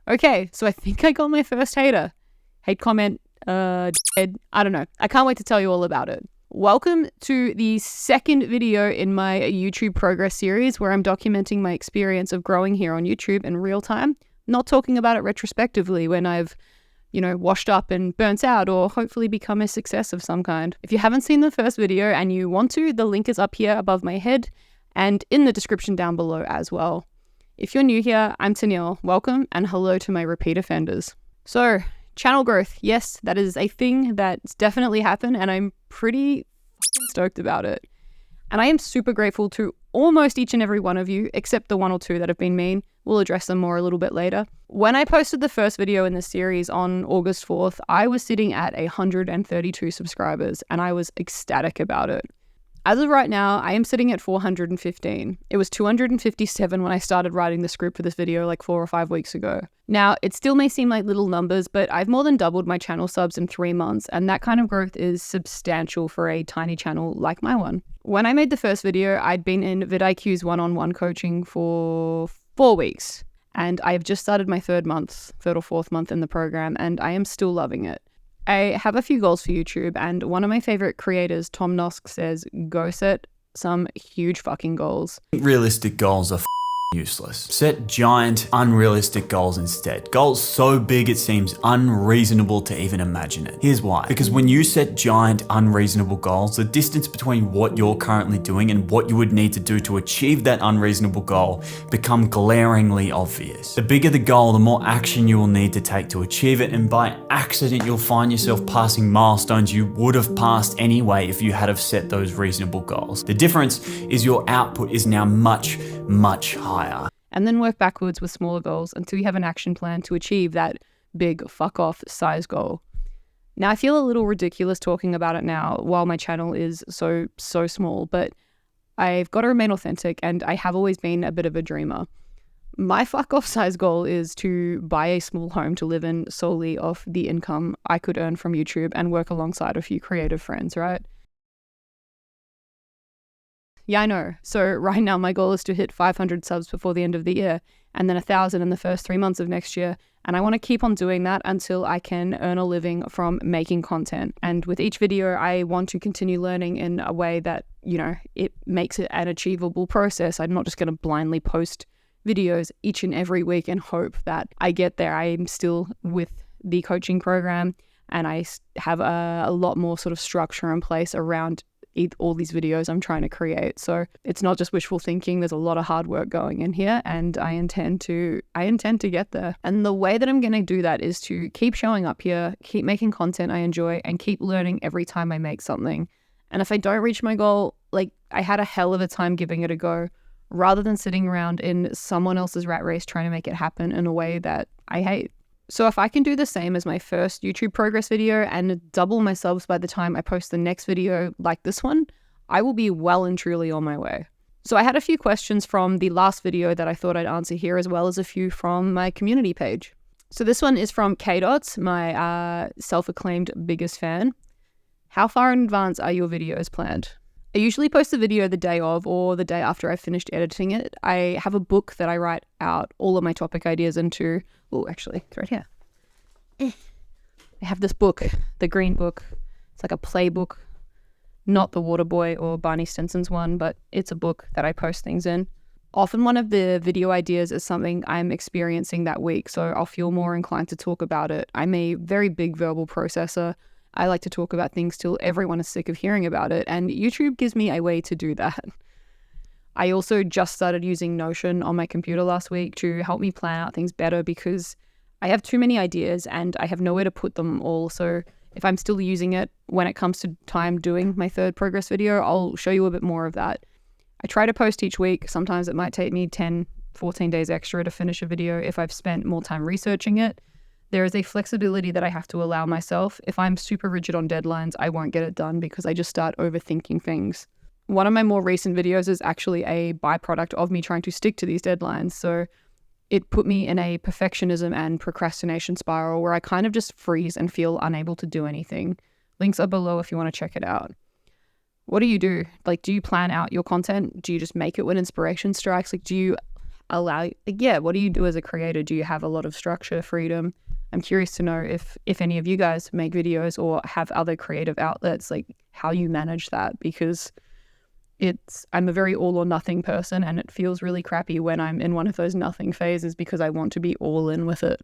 Okay, so I think I got my first hater. Hate comment, I don't know. I can't wait to tell you all about it. Welcome to the second video in my YouTube progress series where I'm documenting my experience of growing here on YouTube in real time, not talking about it retrospectively when I've, washed up and burnt out or hopefully become a success of some kind. If you haven't seen the first video and you want to, the link is up here above my head and in the description down below as well. If you're new here, I'm Tennille. Welcome and hello to my repeat offenders. So, channel growth. Yes, that is a thing that's definitely happened and I'm pretty stoked about it. And I am super grateful to almost each and every one of you, except the one or two that have been mean. We'll address them more a little bit later. When I posted the first video in this series on August 4th, I was sitting at 132 subscribers and I was ecstatic about it. As of right now, I am sitting at 415. It was 257 when I started writing the script for this video like 4 or 5 weeks ago. Now, it still may seem like little numbers, but I've more than doubled my channel subs in 3 months, and that kind of growth is substantial for a tiny channel like my one. When I made the first video, I'd been in VidIQ's one-on-one coaching for 4 weeks, and I've just started my third or fourth month in the program, and I am still loving it. I have a few goals for YouTube, and one of my favorite creators, Tom Nosk, says, go set some huge fucking goals. Realistic goals are useless. Set giant, unrealistic goals instead. Goals so big it seems unreasonable to even imagine it. Here's why. Because when you set giant, unreasonable goals, the distance between what you're currently doing and what you would need to do to achieve that unreasonable goal become glaringly obvious. The bigger the goal, the more action you will need to take to achieve it, and by accident you'll find yourself passing milestones you would have passed anyway if you had have set those reasonable goals. The difference is your output is now much higher. And then work backwards with smaller goals until you have an action plan to achieve that big fuck off size goal. Now, I feel a little ridiculous talking about it now while my channel is so small, but I've got to remain authentic and I have always been a bit of a dreamer. My fuck off size goal is to buy a small home to live in solely off the income I could earn from YouTube and work alongside a few creative friends, right? Yeah, I know. So right now my goal is to hit 500 subs before the end of the year and then 1,000 in the first 3 months of next year. And I want to keep on doing that until I can earn a living from making content. And with each video, I want to continue learning in a way that, it makes it an achievable process. I'm not just going to blindly post videos each and every week and hope that I get there. I am still with the coaching program and I have a lot more sort of structure in place around all these videos I'm trying to create. So it's not just wishful thinking. There's a lot of hard work going in here and I intend to get there. And the way that I'm going to do that is to keep showing up here, keep making content I enjoy and keep learning every time I make something. And if I don't reach my goal, I had a hell of a time giving it a go rather than sitting around in someone else's rat race trying to make it happen in a way that I hate. So if I can do the same as my first YouTube progress video and double my subs by the time I post the next video like this one, I will be well and truly on my way. So I had a few questions from the last video that I thought I'd answer here, as well as a few from my community page. So this one is from K-Dots, my self-acclaimed biggest fan. How far in advance are your videos planned? I usually post the video the day of or the day after I've finished editing it. I have a book that I write out all of my topic ideas into. Oh, actually, it's right here. I have this book, the green book. It's like a playbook, not the Waterboy or Barney Stinson's one, but it's a book that I post things in. Often one of the video ideas is something I'm experiencing that week, so I'll feel more inclined to talk about it. I'm a very big verbal processor. I like to talk about things till everyone is sick of hearing about it, and YouTube gives me a way to do that. I also just started using Notion on my computer last week to help me plan out things better because I have too many ideas and I have nowhere to put them all. So if I'm still using it when it comes to time doing my third progress video, I'll show you a bit more of that. I try to post each week. Sometimes it might take me 10, 14 days extra to finish a video if I've spent more time researching it. There is a flexibility that I have to allow myself. If I'm super rigid on deadlines, I won't get it done because I just start overthinking things. One of my more recent videos is actually a byproduct of me trying to stick to these deadlines. So it put me in a perfectionism and procrastination spiral where I kind of just freeze and feel unable to do anything. Links are below if you want to check it out. What do you do? Do you plan out your content? Do you just make it when inspiration strikes? Do you what do you do as a creator? Do you have a lot of structure, freedom? I'm curious to know if any of you guys make videos or have other creative outlets, like how you manage that, because I'm a very all or nothing person, and it feels really crappy when I'm in one of those nothing phases because I want to be all in with it.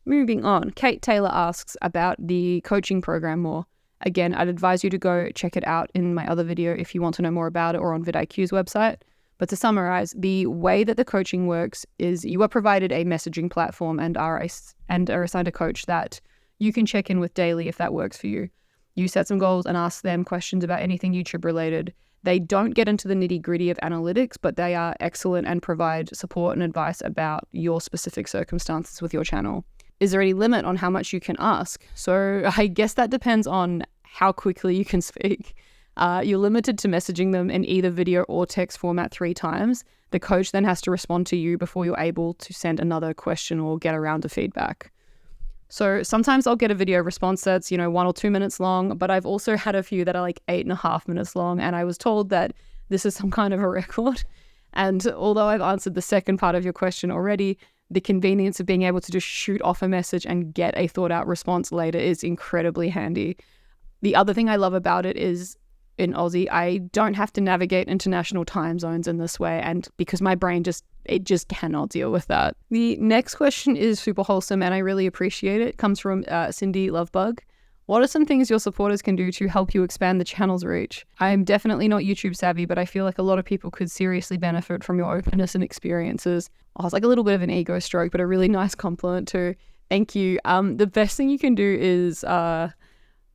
Moving on, Kate Taylor asks about the coaching program more. Again, I'd advise you to go check it out in my other video if you want to know more about it, or on VidIQ's website. But to summarize, the way that the coaching works is you are provided a messaging platform and are assigned a coach that you can check in with daily if that works for you. You set some goals and ask them questions about anything YouTube related. They don't get into the nitty-gritty of analytics, but they are excellent and provide support and advice about your specific circumstances with your channel. Is there any limit on how much you can ask? So I guess that depends on how quickly you can speak. You're limited to messaging them in either video or text format 3 times. The coach then has to respond to you before you're able to send another question or get around to feedback. So sometimes I'll get a video response that's, 1 or 2 minutes long, but I've also had a few that are like 8.5 minutes long, and I was told that this is some kind of a record. And although I've answered the second part of your question already, the convenience of being able to just shoot off a message and get a thought out response later is incredibly handy. The other thing I love about it is, in Aussie, I don't have to navigate international time zones in this way, and because my brain just cannot deal with that. The next question is super wholesome and I really appreciate it. It comes from Cindy Lovebug. What are some things your supporters can do to help you expand the channel's reach? I'm definitely not YouTube savvy, but I feel like a lot of people could seriously benefit from your openness and experiences. Oh, it's like a little bit of an ego stroke, but a really nice compliment too. Thank you. The best thing you can do is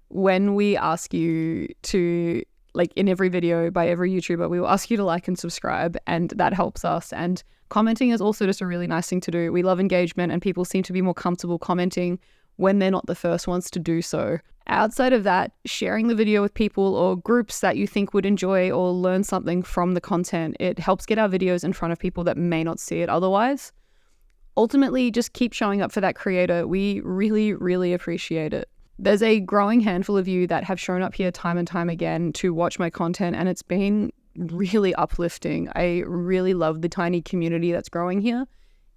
when we ask you to, like in every video by every YouTuber, we will ask you to like and subscribe, and that helps us. And commenting is also just a really nice thing to do. We love engagement, and people seem to be more comfortable commenting when they're not the first ones to do so. Outside of that, sharing the video with people or groups that you think would enjoy or learn something from the content, it helps get our videos in front of people that may not see it otherwise. Ultimately, just keep showing up for that creator. We really, really appreciate it. There's a growing handful of you that have shown up here time and time again to watch my content, and it's been really uplifting. I really love the tiny community that's growing here.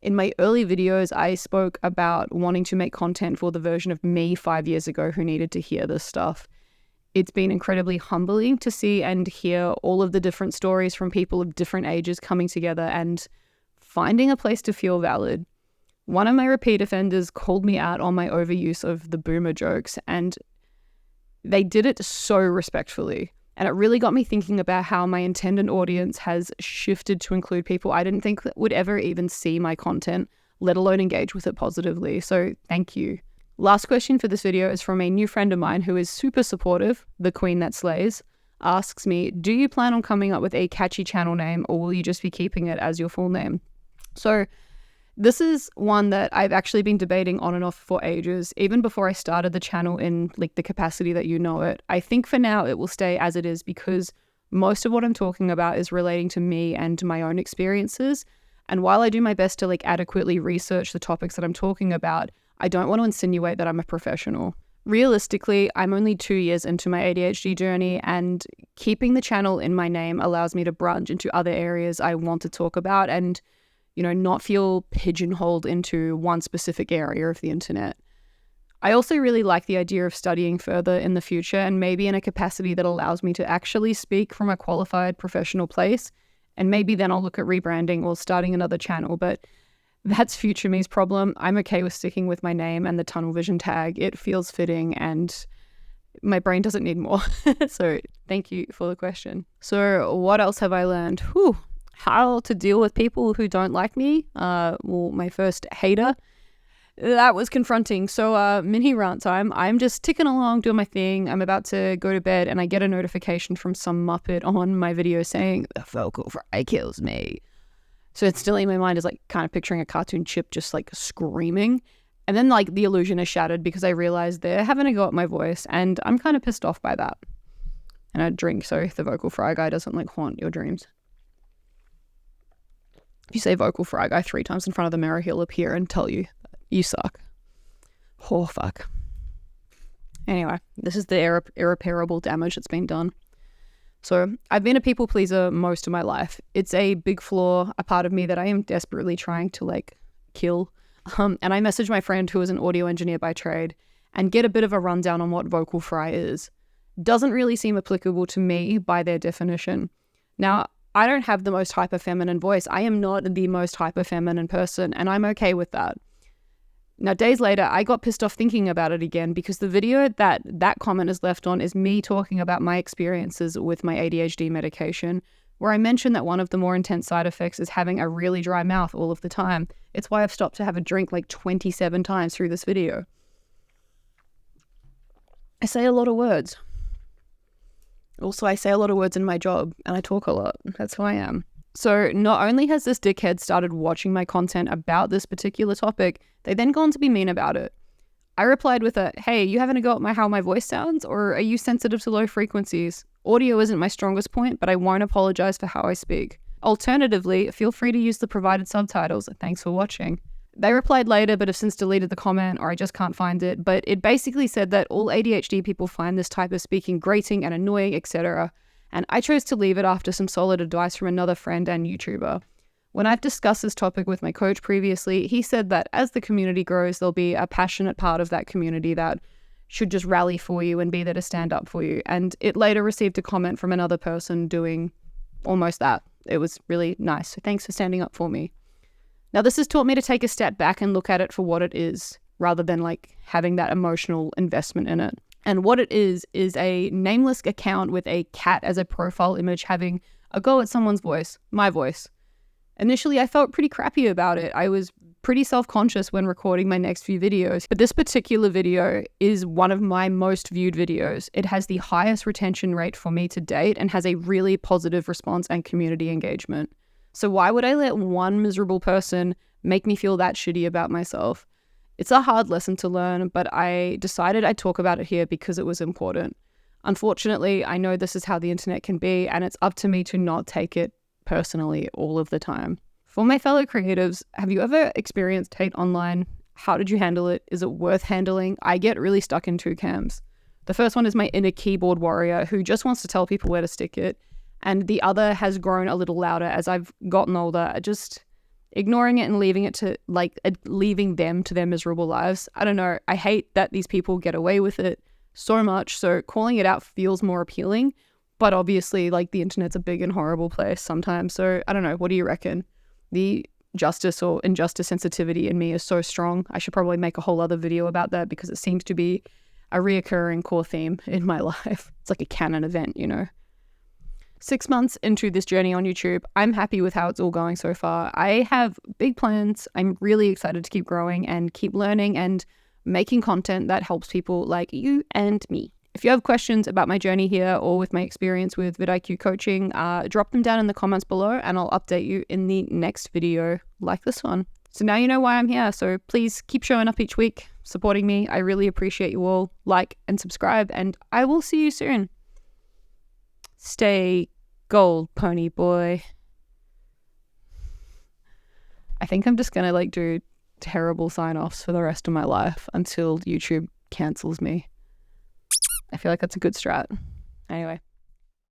In my early videos, I spoke about wanting to make content for the version of me 5 years ago who needed to hear this stuff. It's been incredibly humbling to see and hear all of the different stories from people of different ages coming together and finding a place to feel valid. One of my repeat offenders called me out on my overuse of the boomer jokes, and they did it so respectfully. And it really got me thinking about how my intended audience has shifted to include people I didn't think that would ever even see my content, let alone engage with it positively. So thank you. Last question for this video is from a new friend of mine who is super supportive, the Queen That Slays, asks me, do you plan on coming up with a catchy channel name, or will you just be keeping it as your full name? So this is one that I've actually been debating on and off for ages, even before I started the channel in like the capacity that you know it. I think for now it will stay as it is because most of what I'm talking about is relating to me and my own experiences. And while I do my best to like adequately research the topics that I'm talking about, I don't want to insinuate that I'm a professional. Realistically, I'm only 2 years into my ADHD journey, and keeping the channel in my name allows me to branch into other areas I want to talk about and not feel pigeonholed into one specific area of the internet. I also really like the idea of studying further in the future, and maybe in a capacity that allows me to actually speak from a qualified professional place, and maybe then I'll look at rebranding or starting another channel, but that's future me's problem. I'm okay with sticking with my name and the tunnel vision tag. It feels fitting and my brain doesn't need more. So thank you for the question. So what else have I learned? How to deal with people who don't like me. My first hater, that was confronting. So mini rant time. I'm just ticking along, doing my thing. I'm about to go to bed and I get a notification from some Muppet on my video saying, the vocal fry kills me. So instantly my mind is like kind of picturing a cartoon Chip just like screaming. And then like the illusion is shattered because I realize they're having a go at my voice and I'm kind of pissed off by that. And I drink so the vocal fry guy doesn't like haunt your dreams. If you say vocal fry guy 3 times in front of the mirror, he'll appear and tell you that you suck. Oh, fuck. Anyway, this is the irreparable damage that's been done. So I've been a people pleaser most of my life. It's a big flaw, a part of me that I am desperately trying to kill. And I messaged my friend who is an audio engineer by trade and get a bit of a rundown on what vocal fry is. Doesn't really seem applicable to me by their definition. Now, I don't have the most hyper feminine voice. I am not the most hyper feminine person, and I'm okay with that. Now, days later, I got pissed off thinking about it again because the video that comment is left on is me talking about my experiences with my ADHD medication, where I mentioned that one of the more intense side effects is having a really dry mouth all of the time. It's why I've stopped to have a drink 27 times through this video. I say a lot of words. Also, I say a lot of words in my job, and I talk a lot. That's who I am. So not only has this dickhead started watching my content about this particular topic, they then go on to be mean about it. I replied with a, hey, you having a go at how my voice sounds, or are you sensitive to low frequencies? Audio isn't my strongest point, but I won't apologize for how I speak. Alternatively, feel free to use the provided subtitles. Thanks for watching. They replied later, but have since deleted the comment, or I just can't find it. But it basically said that all ADHD people find this type of speaking grating and annoying, etc. And I chose to leave it after some solid advice from another friend and YouTuber. When I've discussed this topic with my coach previously, he said that as the community grows, there'll be a passionate part of that community that should just rally for you and be there to stand up for you. And it later received a comment from another person doing almost that. It was really nice. So thanks for standing up for me. Now, this has taught me to take a step back and look at it for what it is, rather than having that emotional investment in it. And what it is a nameless account with a cat as a profile image having a go at someone's voice, my voice. Initially, I felt pretty crappy about it. I was pretty self-conscious when recording my next few videos, but this particular video is one of my most viewed videos. It has the highest retention rate for me to date and has a really positive response and community engagement. So why would I let one miserable person make me feel that shitty about myself? It's a hard lesson to learn, but I decided I'd talk about it here because it was important. Unfortunately, I know this is how the internet can be, and it's up to me to not take it personally all of the time. For my fellow creatives, have you ever experienced hate online? How did you handle it? Is it worth handling? I get really stuck in two camps. The first one is my inner keyboard warrior who just wants to tell people where to stick it. And the other has grown a little louder as I've gotten older, just ignoring it and leaving them to their miserable lives. I don't know. I hate that these people get away with it so much. So calling it out feels more appealing. But obviously, the internet's a big and horrible place sometimes. So I don't know. What do you reckon? The justice or injustice sensitivity in me is so strong. I should probably make a whole other video about that because it seems to be a reoccurring core theme in my life. It's like a canon event, 6 months into this journey on YouTube, I'm happy with how it's all going so far. I have big plans. I'm really excited to keep growing and keep learning and making content that helps people like you and me. If you have questions about my journey here or with my experience with VidIQ Coaching, drop them down in the comments below and I'll update you in the next video like this one. So now you know why I'm here. So please keep showing up each week, supporting me. I really appreciate you all. Like and subscribe, and I will see you soon. Stay gold, pony boy. I think I'm just gonna do terrible sign-offs for the rest of my life until YouTube cancels me. I feel like that's a good strat. Anyway.